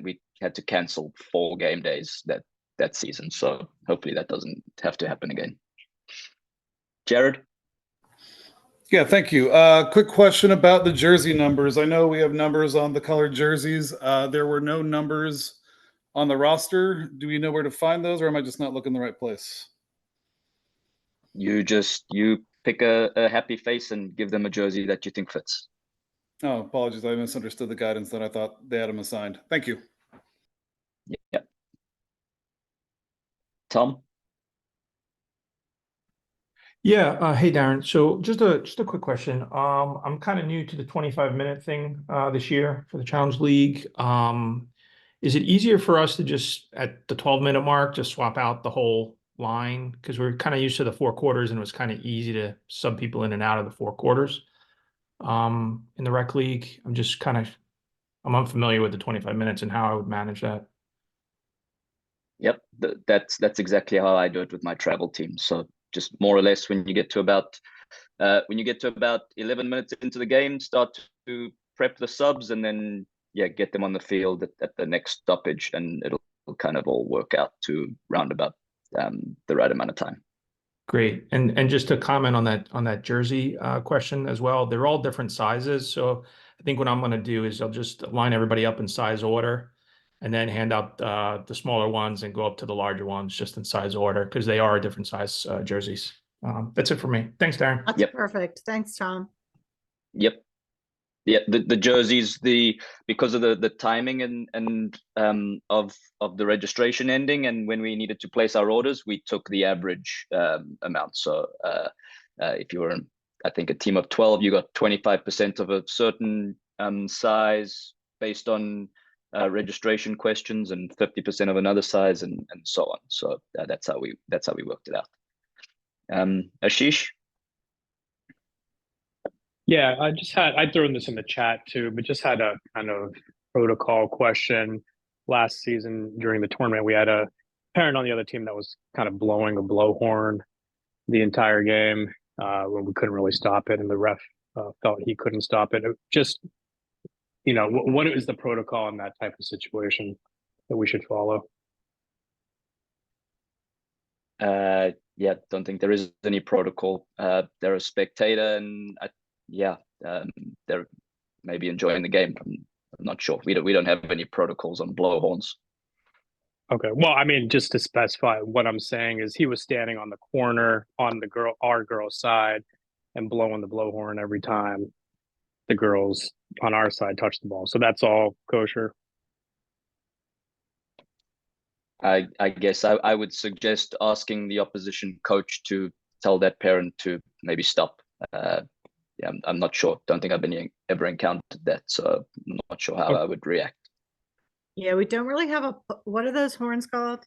we had to cancel 4 game days that season. So hopefully that doesn't have to happen again. Jared? Yeah, thank you. Quick question about the jersey numbers. I know we have numbers on the colored jerseys. There were no numbers on the roster. Do we know where to find those, or am I just not looking in the right place? You pick a happy face and give them a jersey that you think fits. Oh, apologies. I misunderstood the guidance that I thought they had them assigned. Thank you. Yeah. Tom? Yeah. Hey, Darren. So just a quick question. I'm kind of new to the 25-minute thing this year for the Challenge League. Is it easier for us to just at the 12-minute mark just swap out the whole line because we're kind of used to the 4 quarters and it was kind of easy to sub people in and out of the 4 quarters? In the rec league, I'm unfamiliar with the 25 minutes and how I would manage that. Yep, that's exactly how I do it with my travel team. So just more or less when you get to about 11 minutes into the game, start to prep the subs and then get them on the field at the next stoppage, and it'll kind of all work out to round about the right amount of time. Great. And just to comment on that jersey question as well, they're all different sizes. So I think what I'm going to do is I'll just line everybody up in size order and then hand out the smaller ones and go up to the larger ones just in size order because they are different size jerseys. That's it for me. Thanks, Darren. That's perfect. Thanks, Tom. Yep. Yeah, the jerseys, because of the timing and of the registration ending, and when we needed to place our orders, we took the average amount. So if you were, I think, a team of 12, you got 25% of a certain size based on registration questions, and 50% of another size, and so on. So that's how we worked it out. Ashish? Yeah, I'd thrown this in the chat too, but just had a kind of protocol question. Last season during the tournament, we had a parent on the other team that was kind of blowing a blowhorn the entire game when we couldn't really stop it, and the ref felt he couldn't stop it. Just, what is the protocol in that type of situation that we should follow? Yeah, don't think there is any protocol. They're a spectator, and they're maybe enjoying the game. I'm not sure. We don't have any protocols on blowhorns. Okay. Well, I mean, just to specify, what I'm saying is he was standing on the corner on our girl's side and blowing the blowhorn every time the girls on our side touched the ball. So that's all kosher. I guess I would suggest asking the opposition coach to tell that parent to maybe stop. I'm not sure. Don't think I've ever encountered that, so I'm not sure how I would react. Yeah, we don't really have what are those horns called?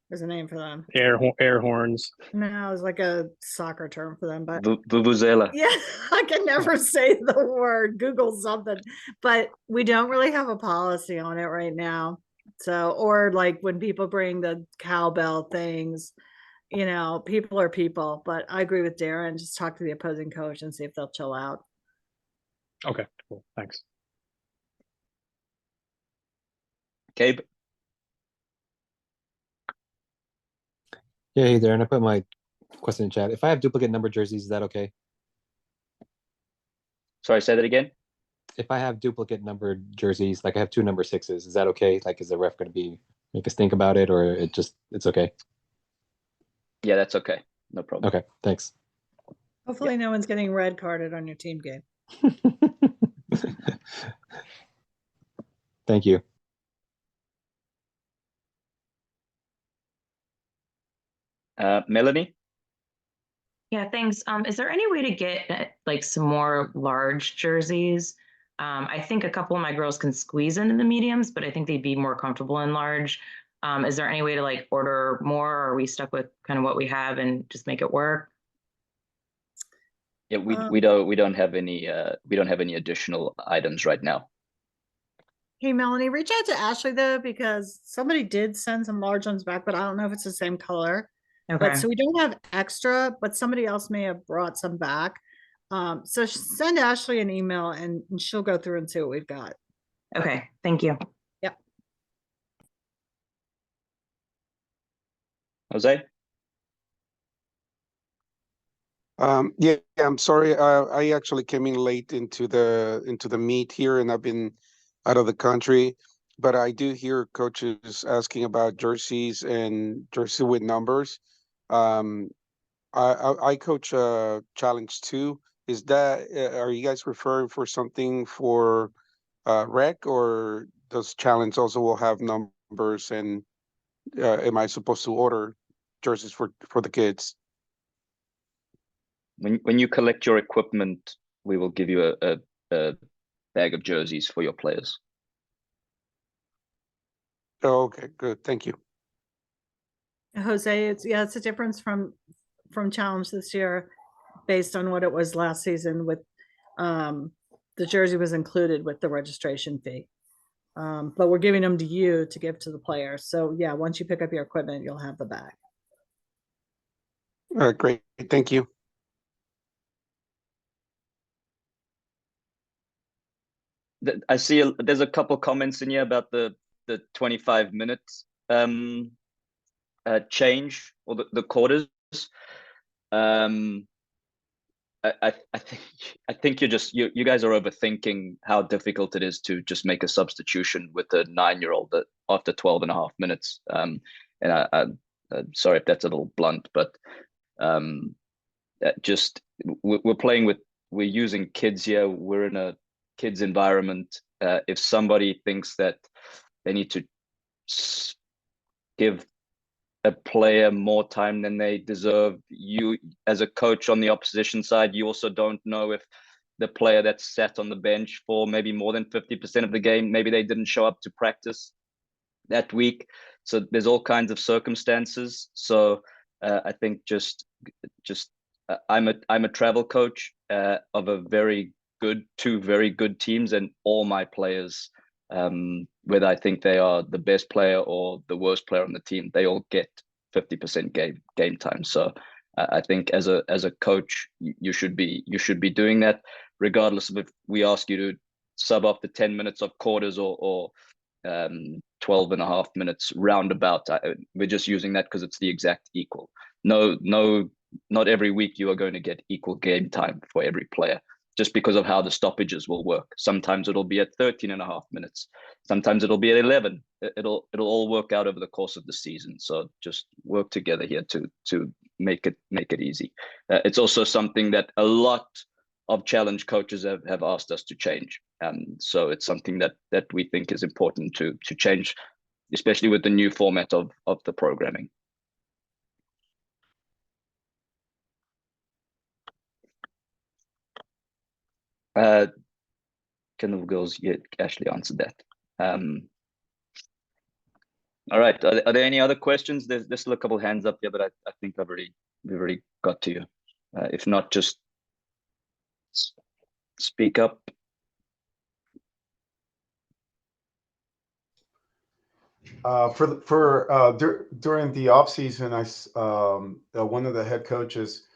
There's a name for them. Air horns. No, it's like a soccer term for them, but Vuvuzela. yeah, I can never say the word. Google something, but we don't really have a policy on it right now. So, or like when people bring the cowbell things, people are people, but I agree with Darren. Just talk to the opposing coach and see if they'll chill out. Okay, cool. Thanks. Gabe? Yeah, hey there, and I put my question in chat. If I have duplicate number jerseys, is that okay? Sorry, say that again. If I have duplicate numbered jerseys, like I have 2 number 6s, is that okay? Like, is the ref going to make us think about it, or it's okay? Yeah, that's okay. No problem. Okay, thanks. Hopefully no one's getting red carded on your team game. Thank you. Melanie? Yeah, thanks. Is there any way to get like some more large jerseys? I think a couple of my girls can squeeze into the mediums, but I think they'd be more comfortable in large. Is there any way to like order more, or are we stuck with kind of what we have and just make it work? Yeah, we don't have any additional items right now. Hey, Melanie, reach out to Ashley though, because somebody did send some large ones back, but I don't know if it's the same color. But Okay. so we don't have extra, but somebody else may have brought some back. So send Ashley an email and she'll go through and see what we've got. Okay. Thank you. Yep. Jose? Yeah, I'm sorry. I actually came in late into the meet here, and I've been out of the country. But I do hear coaches asking about jerseys and jersey with numbers. Um, I coach Challenge 2. Is that are you guys referring for something for rec, or does Challenge also will have numbers? And am I supposed to order jerseys for the kids? When you collect your equipment, we will give you a bag of jerseys for your players. Oh, okay, good. Thank you. Jose, it's a difference from challenge this year based on what it was last season with the jersey was included with the registration fee. But we're giving them to you to give to the players. So yeah, once you pick up your equipment, you'll have the bag. All right, great. Thank you. I see there's a couple comments in here about the 25 minutes change or the quarters. I think you guys are overthinking how difficult it is to just make a substitution with a 9-year-old after 12 and a half minutes. And I'm sorry if that's a little blunt, but we're using kids here. We're in a kids environment. If somebody thinks that they need to give a player more time than they deserve, you as a coach on the opposition side, you also don't know if the player that's sat on the bench for maybe more than 50% of the game, maybe they didn't show up to practice that week. So there's all kinds of circumstances. So I think just I'm a travel coach of two very good teams, and all my players, whether I think they are the best player or the worst player on the team, they all get 50% game time. So I think as a coach, you should be doing that, regardless of if we ask you to sub off the 10 minutes of quarters or 12 and a half minutes roundabout. We're just using that because it's the exact equal. No, not every week you are going to get equal game time for every player, just because of how the stoppages will work. Sometimes it'll be at 13 and a half minutes. Sometimes it'll be at 11. It'll all work out over the course of the season. So just work together here to make it easy. It's also something that a lot of challenge coaches have asked us to change. So it's something that we think is important to change, especially with the new format of the programming. Kind of girls, yeah, Ashley answered that. All right, are there any other questions? There's still a couple hands up here, but I think we've already got to you. If not, just speak up. During the off season, one of the head coaches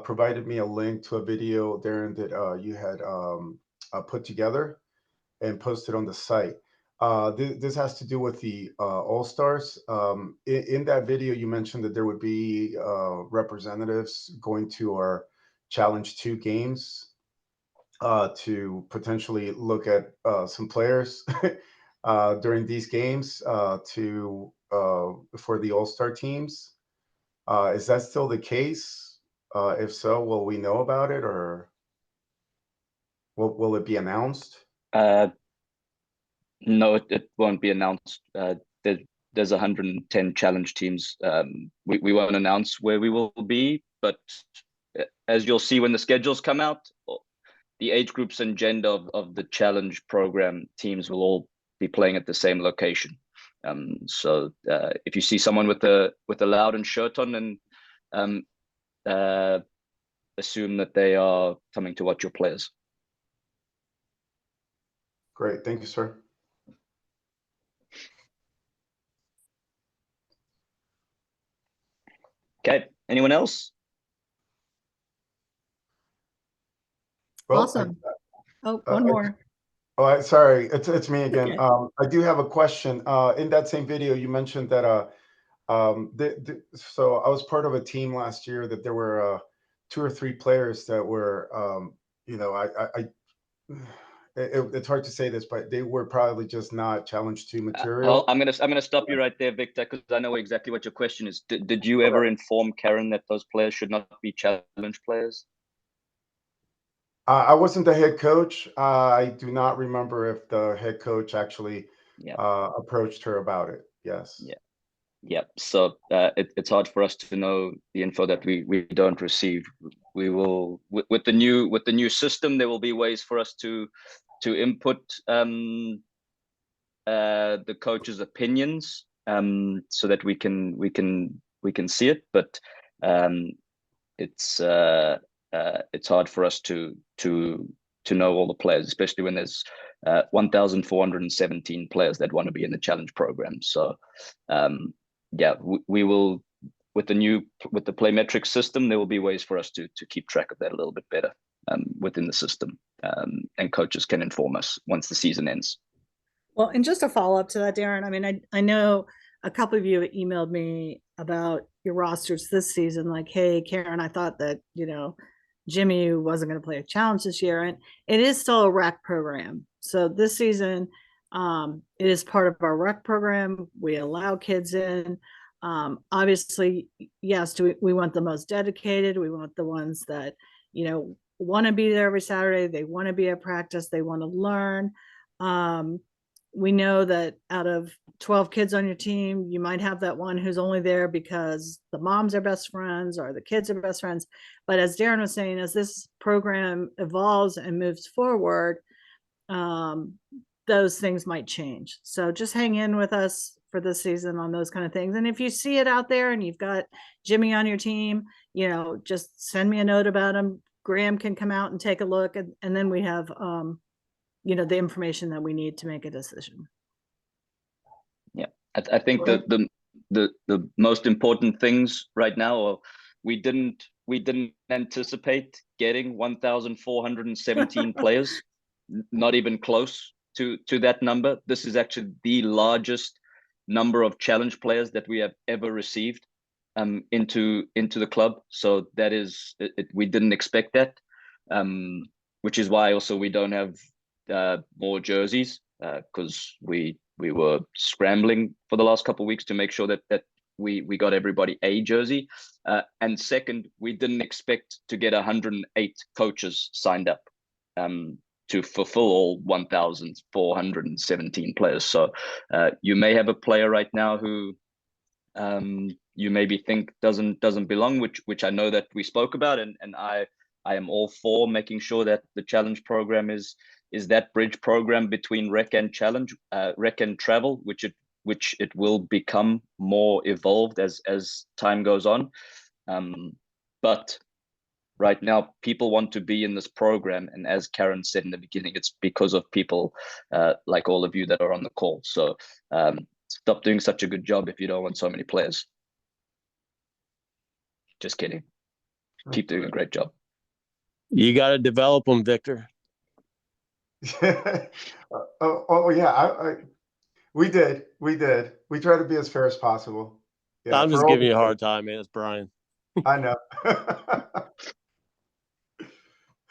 provided me a link to a video, Darren, that you had put together and posted on the site. This has to do with the All Stars. In that video, you mentioned that there would be representatives going to our Challenge 2 games to potentially look at some players during these games for the All-Star teams. Is that still the case? If so, will we know about it, or will it be announced? No, it won't be announced. There's 110 challenge teams. We won't announce where we will be, but as you'll see when the schedules come out, the age groups and gender of the challenge program teams will all be playing at the same location. So if you see someone with a Loudon shirt on, and assume that they are coming to watch your players. Great. Thank you, sir. Okay. Anyone else? Well, Awesome. Oh, I- one more. sorry, it's me again. Okay. I do have a question. In that same video, you mentioned that so I was part of a team last year that there were 2 or 3 players that were you know, it's hard to say this, but they were probably just not challenge 2 material. I'm gonna stop you right there, Victor, because I know exactly what your question is. Did you ever inform Karen that those players should not be challenge players? I wasn't the head coach. I do not remember if the head coach actually Yeah. approached her about it. Yes. Yeah. Yeah. So it's hard for us to know the info that we don't receive. We will with the new system, there will be ways for us to input the coach's opinions so that we can see it, but it's hard for us to know all the players, especially when there's 1,417 players that want to be in the challenge program. So yeah, we will with the Playmetrics system, there will be ways for us to keep track of that a little bit better within the system, and coaches can inform us once the season ends. Well, and just a follow up to that, Darren, I mean, I know a couple of you emailed me about your rosters this season, like, hey, Karen, I thought that, Jimmy wasn't going to play a challenge this year. And it is still a rec program. So this season, it is part of our rec program. We allow kids in. Obviously, yes, we want the most dedicated. We want the ones that, want to be there every Saturday. They want to be at practice. They want to learn. We know that out of 12 kids on your team, you might have that one who's only there because the moms are best friends or the kids are best friends. But as Darren was saying, as this program evolves and moves forward, those things might change. So just hang in with us for this season on those kind of things. And if you see it out there and you've got Jimmy on your team, just send me a note about him. Graham can come out and take a look, and then we have the information that we need to make a decision. Yeah, I think the most important things right now are we didn't anticipate getting 1,417 players, not even close to that number. This is actually the largest number of challenge players that we have ever received into the club. So that is we didn't expect that, which is why also we don't have more jerseys, because we were scrambling for the last couple of weeks to make sure that we got everybody a jersey, and second, we didn't expect to get 108 coaches signed up to fulfill all 1,417 players. So you may have a player right now who you maybe think doesn't belong, which I know that we spoke about, and I am all for making sure that the challenge program is that bridge program between rec and challenge, rec and travel, which it will become more evolved as time goes on. But right now, people want to be in this program, and as Karen said in the beginning, it's because of people like all of you that are on the call. So stop doing such a good job if you don't want so many players. Just kidding. Keep doing a great job. You got to develop them, Victor. Yeah, we did. We try to be as fair as possible. Yeah, I'm just giving you a hard time, man. It's Brian. I know.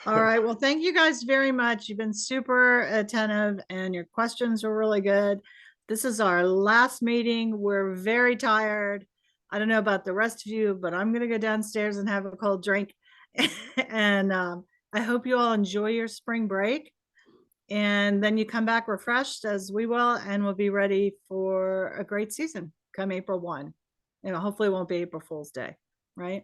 All right. Well, thank you guys very much. You've been super attentive and your questions were really good. This is our last meeting. We're very tired. I don't know about the rest of you, but I'm going to go downstairs and have a cold drink. And I hope you all enjoy your spring break. And then you come back refreshed, as we will, and we'll be ready for a great season come April 1. Hopefully it won't be April Fool's Day, right?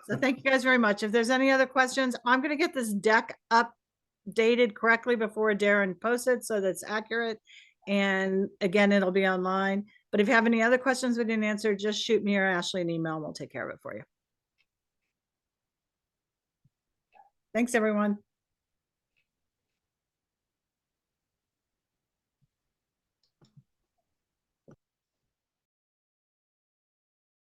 So thank you guys very much. If there's any other questions, I'm going to get this deck updated correctly before Darren posts it so that's accurate. And again, it'll be online. But if you have any other questions we didn't answer, just shoot me or Ashley an email and we'll take care of it for you. Thanks, everyone.